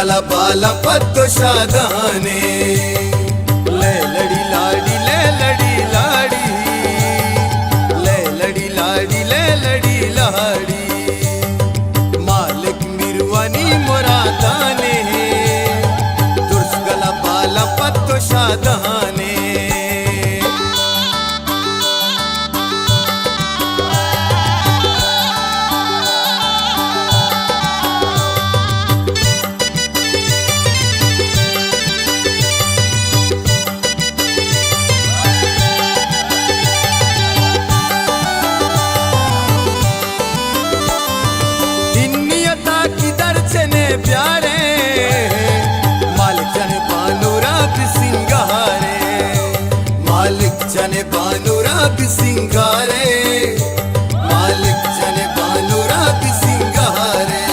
तुरस्कला बाला पत्तो शादाने ले लड़ी लाड़ी ले लड़ी लाड़ी ले लड़ी लाड़ी ले लड़ी लाड़ी मालिक मिरवानी मुरादाने तुरस्कला बाला पत्तो शादाने प्यारे मालिक जाने बानुराग सिंगारे मालिक जाने बानुराग सिंगारे मालिक जाने बानुराग सिंगारे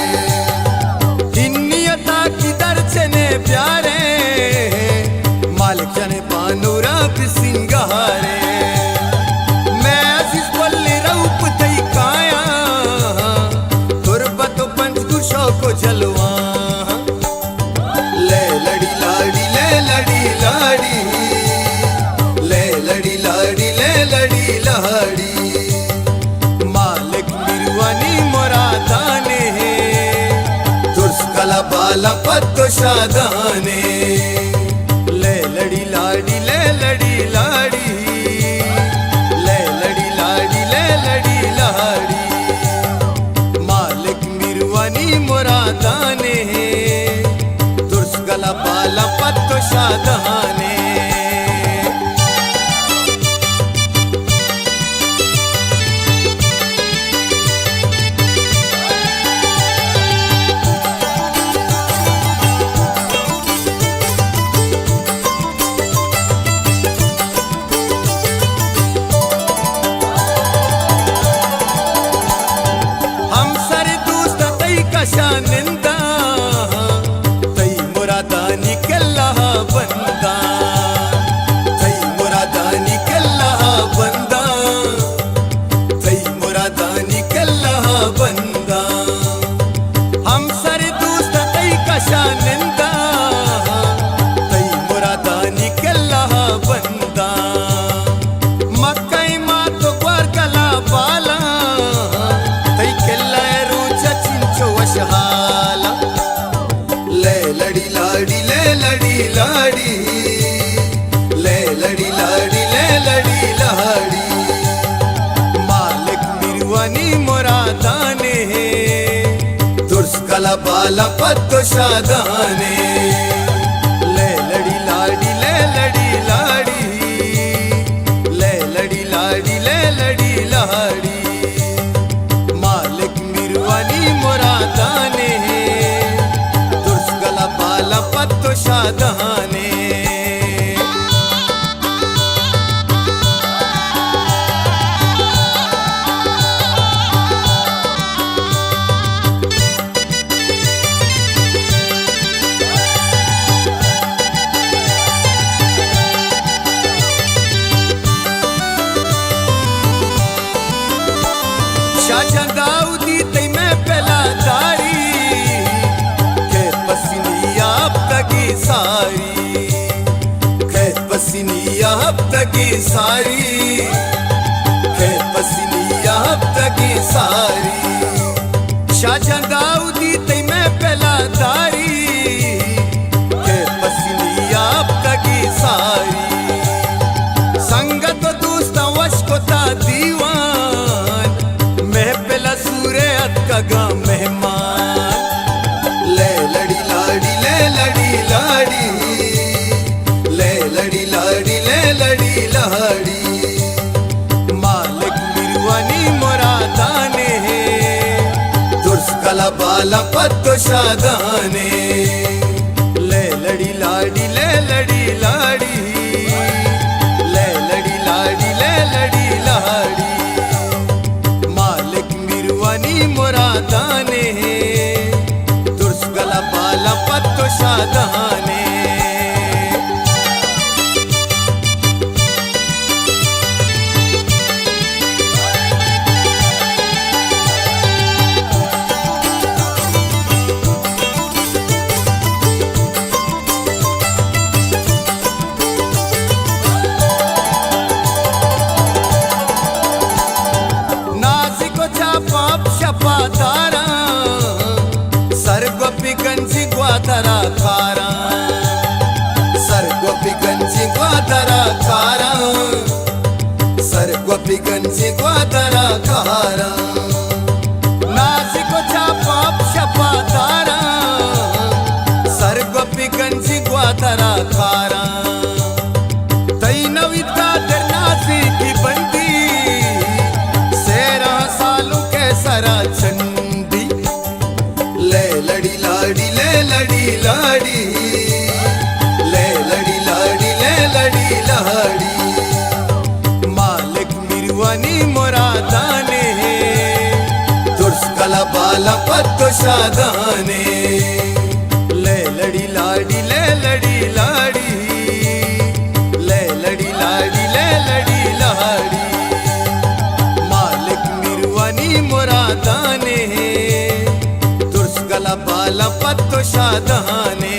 हिन्नियता की दर्शने प्यारे मालिक जाने बानुराग सिंगारे मैं अजीज पल्ली रूप तई काया तुरबत पंचगुशों को जलवा बाला पत्तो शादाने ले लड़ी लाड़ी ले लड़ी लाड़ी ले लड़ी लाड़ी ले लड़ी लाड़ी मालिक मिरवानी मुरादाने तुरस्कला बाला पत्तो शादाने शानिंदा तई मुरादानी कल्ला बंदा तई मुरादानी कल्ला बंदा तई मुरादानी कल्ला बंदा हम सारे दोस्त तई का शानिंदा तई मुरादानी कल्ला बंदा मक्कई मा तो ग्वार कला बाला तई कल्ला वशहाला ले लड़ी लाड़ी ले लड़ी लाड़ी ले लड़ी लाड़ी ले लड़ी लाड़ी मालिक मिरवानी मुरादाने तुरस्कला बाला पत्तो शादाने ले लड़ी लाड़ी ले लड़ी लाड़ी ले लड़ी लाड़ी ले लड़ी लाड़ी मालिक मिरवानी मुरादाने तुरस्कला बाला पत्तो शादाने शाहजहां दाऊदी तई मैं पहला दारी के पसीनी आप तकी सारी के पसीनी आप तकी सारी के पसीनी आप तकी सारी शाहजहां दाऊदी तई मैं पहला दारी के पसीनी आप तकी सारी संगत दोस्त वश को ता दीवान महफिल सूरत का गा मेहमान ले लड़ी लाड़ी ले लड़ी लाड़ी ले लड़ी लाड़ी ले लड़ी लाड़ी मालिक मिरवानी मुरादाने तुरस्कला बाला पत्तो शादाने ले लड़ी लाड़ी ले लड़ी लाड़ी ले लड़ी लाड़ी ले लड़ी लाड़ी मुरादाने तुरस्कला बाला पत्तो शादाने शपातारा सर्गोपिकंची ग्वातारा कारा सर्गोपिकंची ग्वातारा कारा सर्गोपिकंची ग्वातारा कारा नासिकोच्या पाप शपातारा सर्गोपिकंची ग्वातारा कारा तैनविता दरनासी की बंदी सेरा सालू के सरा चंदी ले लड़ी लाड़ी ले लड़ी लाड़ी ले लड़ी लाड़ी ले लड़ी लाड़ी मालिक मिरवानी मुरादाने दुर्स्कला बाला पत्तो शादाने ले लड़ी लाड़ी ले लड़ी लाड़ी ले लड़ी लाड़ी ले लड़ी लाड़ी मालिक मिरवानी मुरादाने दुर्स्कला बाला पत्तो शादाने